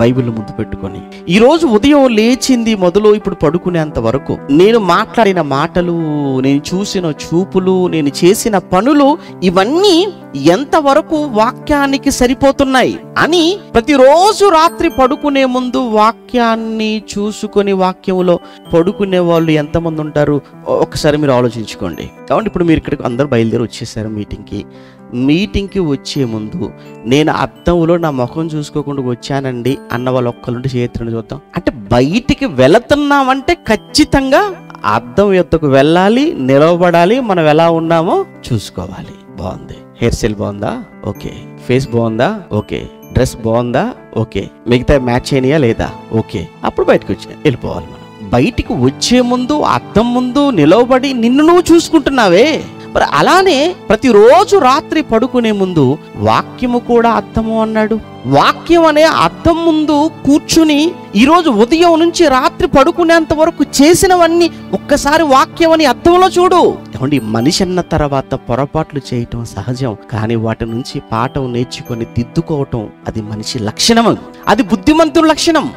Bible ముందు పెట్టుకొని ఈరోజు ఉదయం లేచింది మొదలు ఇప్పుడు పడుకునేంత వరకు నేను మాట్లాడిన మాటలు, నేను చూసిన చూపులు, నేను చేసిన పనులు ఇవన్నీ ఎంతవరకు వాక్యానికి సరిపోతున్నాయి అని ప్రతిరోజు రాత్రి పడుకునే ముందు వాక్యాన్ని చూసుకొని వాక్యంలో పడుకునే వాళ్ళు ఎంతమంది ఉంటారు ఒకసారి మీరు ఆలోచించుకోండి. కాబట్టి ఇప్పుడు మీరు ఇక్కడికి అందరూ బయలుదేరి వచ్చేసారు మీటింగ్కి వచ్చే ముందు నేను అద్దంలో నా ముఖం చూసుకోకుండా వచ్చానండి అన్న వాళ్ళు ఒక్కరుంటే చేతులను చూద్దాం. అంటే బయటికి వెళుతున్నామంటే ఖచ్చితంగా అద్దం యొద్దకు వెళ్ళాలి, నిలవబడాలి, మనం ఎలా ఉన్నామో చూసుకోవాలి. బాగుంది, హెయిర్ స్టైల్ బాగుందా, ఓకే, ఫేస్ బాగుందా, ఓకే, డ్రెస్ బాగుందా, ఓకే, మిగతా మ్యాచ్ అయినాయా లేదా, ఓకే, అప్పుడు బయటకు వెళ్ళిపోవాలి. మనం బయటికి వచ్చే ముందు అద్దం ముందు నిలవబడి నిన్ను నువ్వు చూసుకుంటున్నావే, మరి అలానే ప్రతిరోజు రాత్రి పడుకునే ముందు వాక్యము కూడా అద్దము అన్నాడు. వాక్యం అనే అద్దం ముందు కూర్చుని ఈరోజు ఉదయం నుంచి రాత్రి పడుకునేంత వరకు చేసినవన్నీ ఒక్కసారి వాక్యం అని అద్దంలో చూడు. ఏమండి, మనిషి అన్న తర్వాత పొరపాట్లు చేయటం సహజం, కానీ వాటి నుంచి పాఠం నేర్చుకొని దిద్దుకోవటం అది మనిషి లక్షణం, అది బుద్ధిమంతుల లక్షణం.